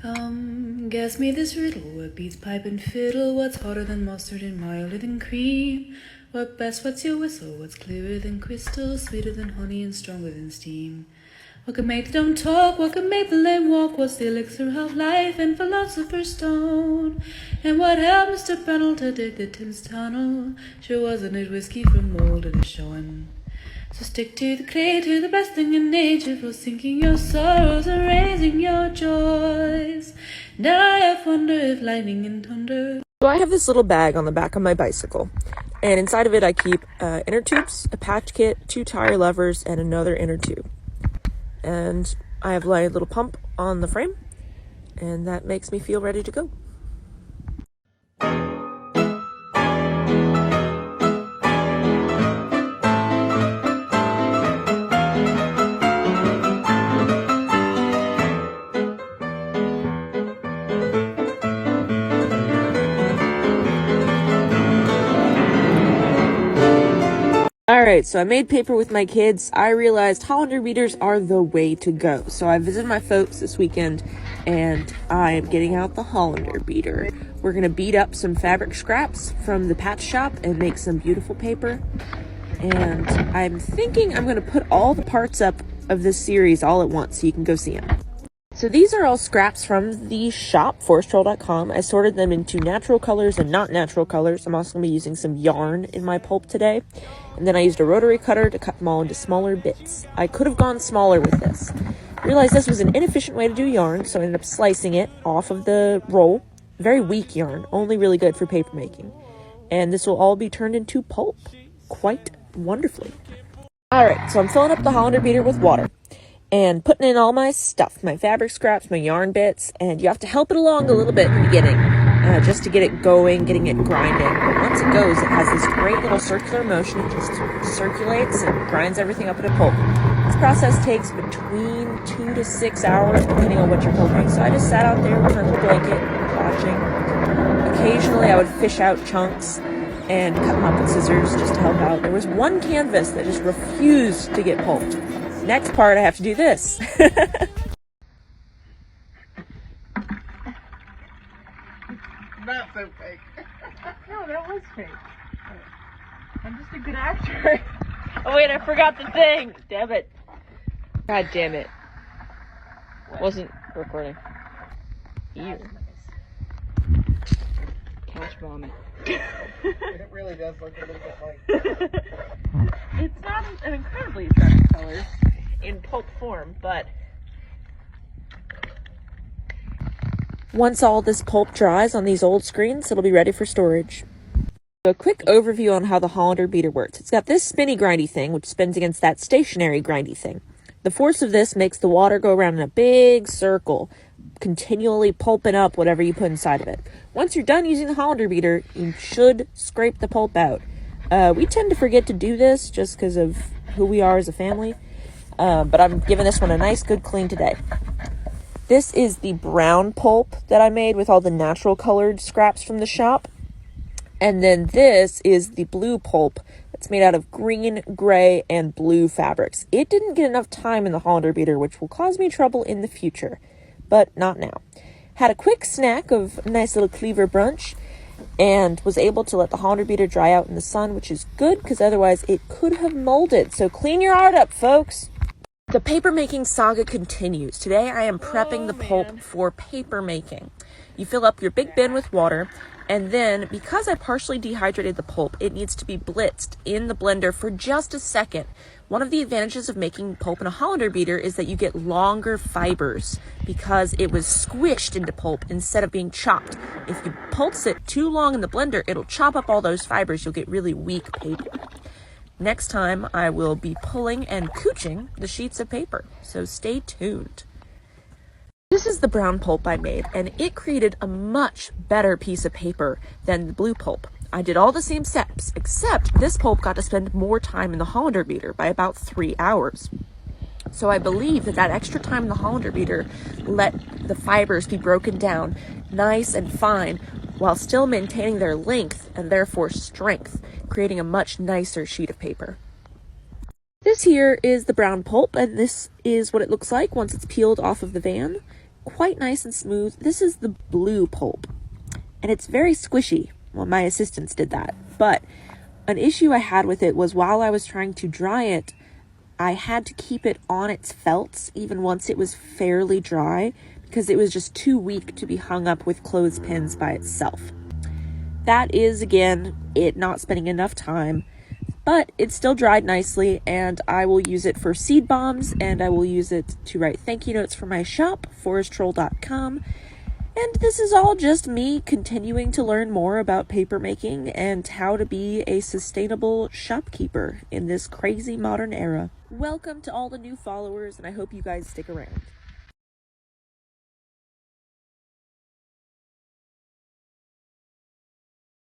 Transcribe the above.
Come, guess me this riddle. What beats pipe and fiddle? What's hotter than mustard and milder than cream? What best what's your whistle? What's clearer than crystal? Sweeter than honey and stronger than steam? What can make the dumb talk? What can make the lame walk? What's the elixir of life and philosopher's stone? And what helped Mr. Brennell to dig the Thames Tunnel? Sure wasn't it whiskey from mold and a showing? So stick to the clay, to the best thing in nature, for sinking your sorrows and raising your joys. Now I have wonder if lightning and thunder. So I have this little bag on the back of my bicycle, and inside of it I keep inner tubes, a patch kit, 2 tire levers, and another inner tube. And I have a little pump on the frame, and that makes me feel ready to go. Alright, so I made paper with my kids. I realized Hollander beaters are the way to go. So I visited my folks this weekend, and I am getting out the Hollander beater. We're going to beat up some fabric scraps from the patch shop and make some beautiful paper. And I'm thinking I'm going to put all the parts up of this series all at once so you can go see them. So these are all scraps from the shop, ForestTroll.com. I sorted them into natural colors and not natural colors. I'm also going to be using some yarn in my pulp today. And then I used a rotary cutter to cut them all into smaller bits. I could have gone smaller with this. I realized this was an inefficient way to do yarn, so I ended up slicing it off of the roll. Very weak yarn, only really good for paper making. And this will all be turned into pulp quite wonderfully. Alright, so I'm filling up the Hollander beater with water and putting in all my stuff, my fabric scraps, my yarn bits, and you have to help it along a little bit in the beginning, just to get it going, getting it grinding. But once it goes, it has this great little circular motion. It just circulates and grinds everything up into pulp. This process takes between 2 to 6 hours, depending on what you're pulping. So I just sat out there with my little blanket, watching. Occasionally, I would fish out chunks and cut them up with scissors just to help out. There was one canvas that just refused to get pulped. Next part, I have to do this. Not so fake. No, that was fake. I'm just a good actor. Oh wait, I forgot the thing. Damn it. God damn it. Wasn't recording. Ew. Couch vomit. It really does look a little bit like... It's not an incredibly attractive color in pulp form, but once all this pulp dries on these old screens, it'll be ready for storage. So a quick overview on how the Hollander beater works. It's got this spinny grindy thing, which spins against that stationary grindy thing. The force of this makes the water go around in a big circle, continually pulping up whatever you put inside of it. Once you're done using the Hollander beater, you should scrape the pulp out. We tend to forget to do this just because of who we are as a family, but I'm giving this one a nice good clean today. This is the brown pulp that I made with all the natural colored scraps from the shop. And then this is the blue pulp that's made out of green, gray, and blue fabrics. It didn't get enough time in the Hollander beater, which will cause me trouble in the future, but not now. Had a quick snack of a nice little cleaver brunch, and was able to let the Hollander beater dry out in the sun, which is good because otherwise it could have molded. So clean your art up, folks. The paper making saga continues. Today I am prepping the pulp for paper making. You fill up your big bin with water, and then because I partially dehydrated the pulp, it needs to be blitzed in the blender for just a second. One of the advantages of making pulp in a Hollander beater is that you get longer fibers because it was squished into pulp instead of being chopped. If you pulse it too long in the blender, it'll chop up all those fibers. You'll get really weak paper. Next time, I will be pulling and cooching the sheets of paper, so stay tuned. This is the brown pulp I made, and it created a much better piece of paper than the blue pulp. I did all the same steps, except this pulp got to spend more time in the Hollander beater by about 3 hours. So I believe that extra time in the Hollander beater let the fibers be broken down nice and fine while still maintaining their length and therefore strength, creating a much nicer sheet of paper. This here is the brown pulp, and this is what it looks like once it's peeled off of the van. quite nice and smooth. This is the blue pulp, and it's very squishy. Well, my assistants did that, but an issue I had with it was while I was trying to dry it, I had to keep it on its felts even once it was fairly dry because it was just too weak to be hung up with clothespins by itself. That is, again, it not spending enough time, but it's still dried nicely, and I will use it for seed bombs, and I will use it to write thank you notes for my shop, ForestTroll.com. And this is all just me continuing to learn more about papermaking and how to be a sustainable shopkeeper in this crazy modern era. Welcome to all the new followers, and I hope you guys stick around.